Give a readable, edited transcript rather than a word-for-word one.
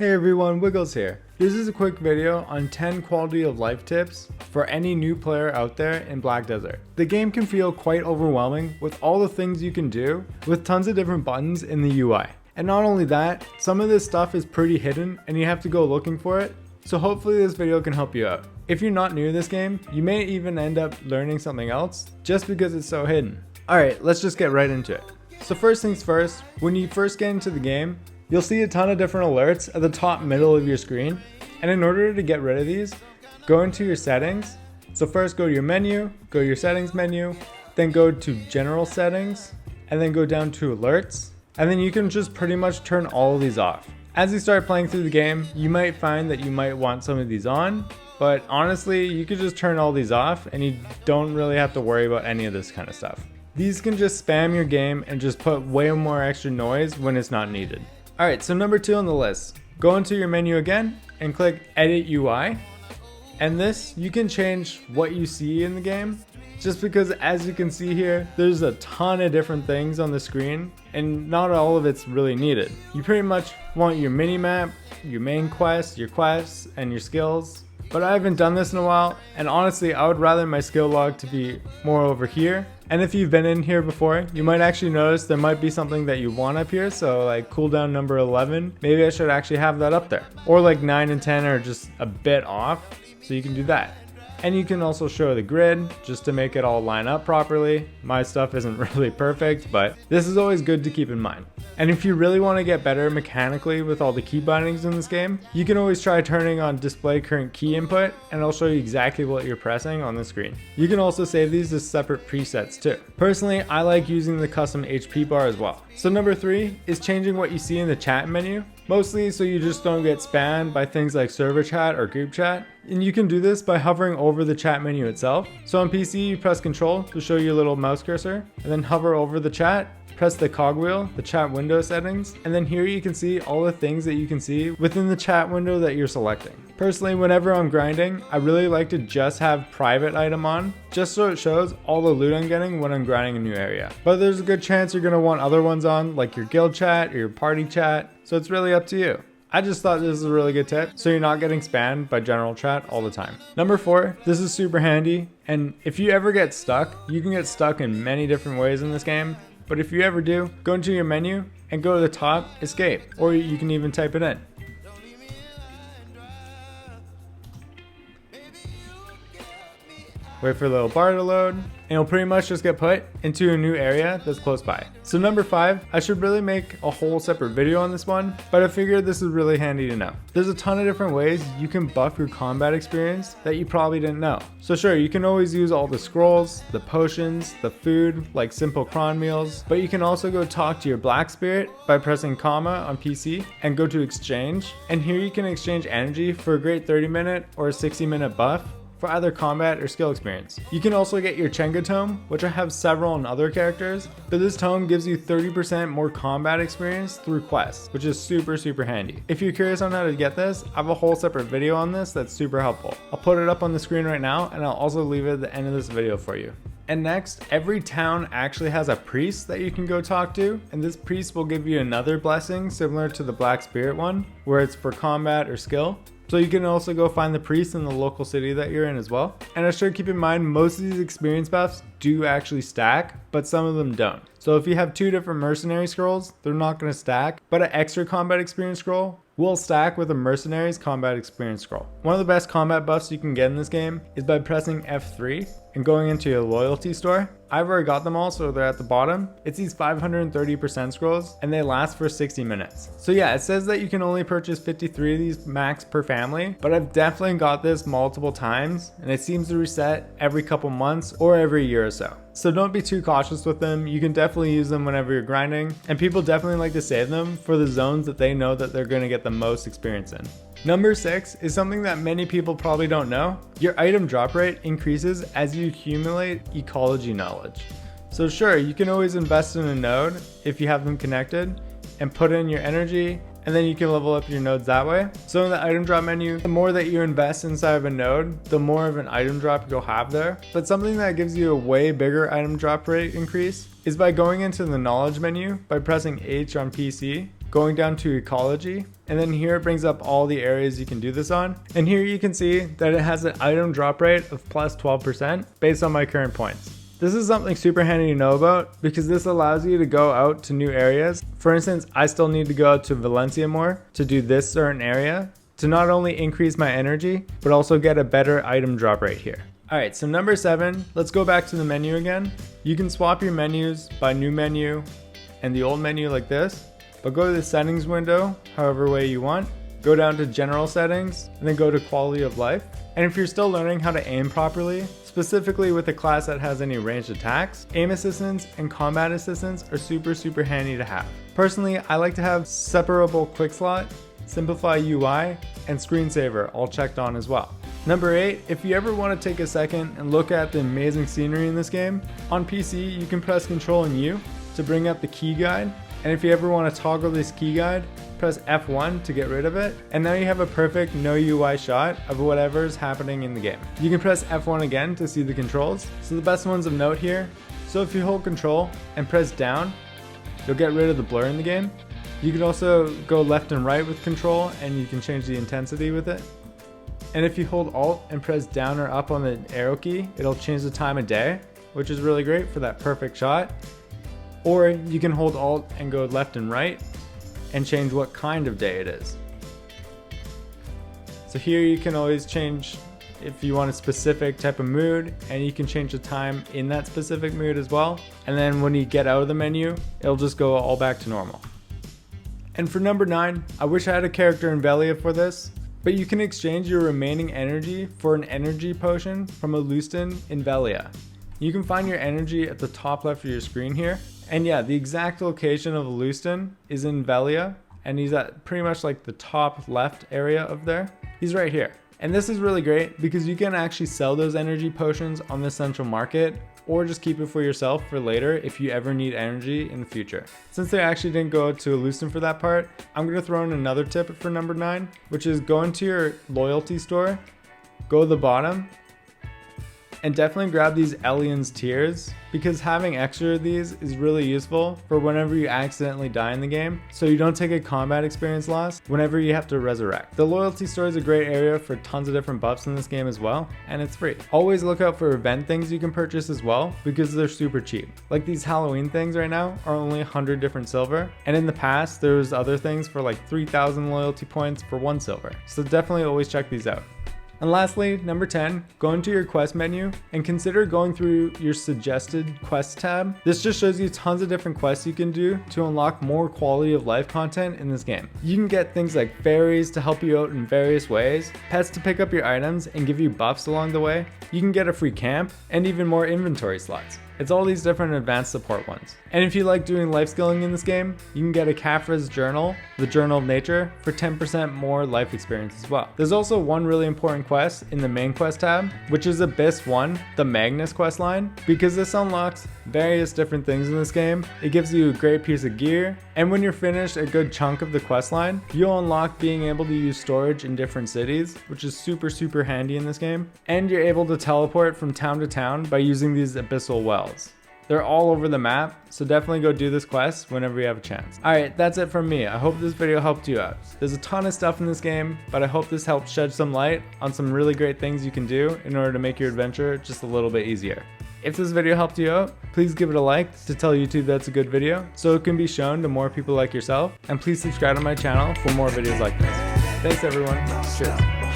Hey everyone, Wiggles here. This is a quick video on 10 quality of life tips for any new player out there in Black Desert. The game can feel quite overwhelming with all the things you can do with tons of different buttons in the UI. And not only that, some of this stuff is pretty hidden and you have to go looking for it. So hopefully this video can help you out. If you're not new to this game, you may even end up learning something else just because it's so hidden. Alright, let's just get right into it. So first things first, when you first get into the game, you'll see a ton of different alerts at the top middle of your screen. And in order to get rid of these, go into your settings. So first go to your menu, go to your settings menu, then go to general settings, and then go down to alerts. And then you can just pretty much turn all of these off. As you start playing through the game, you might find that you might want some of these on, but honestly, you could just turn all these off and you don't really have to worry about any of this kind of stuff. These can just spam your game and just put way more extra noise when it's not needed. Alright, so number 2 on the list. Go into your menu again and click Edit UI. And this, you can change what you see in the game. Just because as you can see here, there's a ton of different things on the screen and not all of it's really needed. You pretty much want your mini map, your main quest, your quests, and your skills. But I haven't done this in a while, and honestly I would rather my skill log to be more over here. And if you've been in here before, you might actually notice there might be something that you want up here. So like cooldown number 11, maybe I should actually have that up there. Or like 9 and 10 are just a bit off, so you can do that. And you can also show the grid just to make it all line up properly. My stuff isn't really perfect, but this is always good to keep in mind. And if you really want to get better mechanically with all the key bindings in this game, you can always try turning on display current key input and it'll show you exactly what you're pressing on the screen. You can also save these as separate presets too. Personally, I like using the custom HP bar as well. So number 3 is changing what you see in the chat menu. Mostly so you just don't get spammed by things like server chat or group chat. And you can do this by hovering over the chat menu itself. So on PC, you press Control to show your little mouse cursor, and then hover over the chat, press the cogwheel, the chat window settings, and then here you can see all the things that you can see within the chat window that you're selecting. Personally, whenever I'm grinding, I really like to just have private item on, just so it shows all the loot I'm getting when I'm grinding a new area. But there's a good chance you're going to want other ones on, like your guild chat or your party chat, so it's really up to you. I just thought this was a really good tip, so you're not getting spammed by general chat all the time. Number 4, this is super handy, and if you ever get stuck, you can get stuck in many different ways in this game, but if you ever do, go into your menu and go to the top, escape, or you can even type it in. Wait for a little bar to load, and you'll pretty much just get put into a new area that's close by. So number 5, I should really make a whole separate video on this one, but I figured this is really handy to know. There's a ton of different ways you can buff your combat experience that you probably didn't know. So sure, you can always use all the scrolls, the potions, the food, like simple cron meals, but you can also go talk to your black spirit by pressing comma on PC and go to exchange. And here you can exchange energy for a great 30-minute or a 60-minute buff for either combat or skill experience. You can also get your Chenga tome, which I have several on other characters, but this tome gives you 30% more combat experience through quests, which is super handy. If you're curious on how to get this, I have a whole separate video on this that's super helpful. I'll put it up on the screen right now, and I'll also leave it at the end of this video for you. And next, every town actually has a priest that you can go talk to, and this priest will give you another blessing similar to the Black Spirit one, where it's for combat or skill. So you can also go find the priest in the local city that you're in as well. And I should keep in mind, most of these experience buffs do actually stack, but some of them don't. So if you have 2 different mercenary scrolls, they're not going to stack, but an extra combat experience scroll will stack with a mercenary's combat experience scroll. One of the best combat buffs you can get in this game is by pressing F3 and going into your loyalty store. I've already got them all, so they're at the bottom. It's these 530% scrolls, and they last for 60 minutes. So yeah, it says that you can only purchase 53 of these max per family, but I've definitely got this multiple times, and it seems to reset every couple months or every year or so. So don't be too cautious with them. You can definitely use them whenever you're grinding, and people definitely like to save them for the zones that they know that they're going to get the most experience in. Number 6 is something that many people probably don't know. Your item drop rate increases as you accumulate ecology knowledge. So sure, you can always invest in a node if you have them connected and put in your energy, and then you can level up your nodes that way. So in the item drop menu, the more that you invest inside of a node, the more of an item drop you'll have there. But something that gives you a way bigger item drop rate increase is by going into the knowledge menu by pressing H on PC going down to ecology, and then here it brings up all the areas you can do this on. And here you can see that it has an item drop rate of plus 12% based on my current points. This is something super handy to know about because this allows you to go out to new areas. For instance, I still need to go out to Valencia more to do this certain area to not only increase my energy, but also get a better item drop rate here. Alright, so number 7, let's go back to the menu again. You can swap your menus by new menu and the old menu like this, but go to the settings window however way you want. Go down to general settings and then go to quality of life. And if you're still learning how to aim properly, specifically with a class that has any ranged attacks, aim assistance and combat assistance are super handy to have. Personally, I like to have separable quick slot, simplify UI, and screensaver all checked on as well. Number 8, if you ever want to take a second and look at the amazing scenery in this game, on PC you can press Ctrl and U to bring up the key guide, and if you ever want to toggle this key guide, press F1 to get rid of it, and now you have a perfect no UI shot of whatever is happening in the game. You can press F1 again to see the controls. So the best ones of note here, so if you hold Control and press down, you'll get rid of the blur in the game. You can also go left and right with Control and you can change the intensity with it. And if you hold Alt and press down or up on the arrow key, it'll change the time of day, which is really great for that perfect shot. Or you can hold Alt and go left and right and change what kind of day it is. So here you can always change if you want a specific type of mood, and you can change the time in that specific mood as well. And then when you get out of the menu, it'll just go all back to normal. And for number 9, I wish I had a character in Velia for this, but you can exchange your remaining energy for an energy potion from a Lustan in Velia. You can find your energy at the top left of your screen here. And yeah, the exact location of Lustan is in Velia, and he's at pretty much like the top left area of there. He's right here. And this is really great because you can actually sell those energy potions on the central market, or just keep it for yourself for later if you ever need energy in the future. Since they actually didn't go to Lustan for that part, I'm going to throw in another tip for number 9, which is go into your loyalty store, go to the bottom, and definitely grab these Elian's Tears, because having extra of these is really useful for whenever you accidentally die in the game, so you don't take a combat experience loss whenever you have to resurrect. The loyalty store is a great area for tons of different buffs in this game as well, and it's free. Always look out for event things you can purchase as well, because they're super cheap. Like these Halloween things right now are only 100 different silver, and in the past there was other things for like 3,000 loyalty points for 1 silver. So definitely always check these out. And lastly, number 10, go into your quest menu and consider going through your suggested quest tab. This just shows you tons of different quests you can do to unlock more quality of life content in this game. You can get things like fairies to help you out in various ways, pets to pick up your items and give you buffs along the way. You can get a free camp and even more inventory slots. It's all these different advanced support ones. And if you like doing life skilling in this game, you can get a Caphra's journal, the Journal of Nature, for 10% more life experience as well. There's also one really important quest in the main quest tab, which is Abyss 1, the Magnus quest line, because this unlocks various different things in this game. It gives you a great piece of gear, and when you're finished a good chunk of the quest line, you'll unlock being able to use storage in different cities, which is super handy in this game. And you're able to teleport from town to town by using these abyssal wells. They're all over the map, so definitely go do this quest whenever you have a chance. Alright, that's it from me. I hope this video helped you out. There's a ton of stuff in this game, but I hope this helped shed some light on some really great things you can do in order to make your adventure just a little bit easier. If this video helped you out, please give it a like to tell YouTube that's a good video so it can be shown to more people like yourself, and please subscribe to my channel for more videos like this. Thanks everyone. Cheers.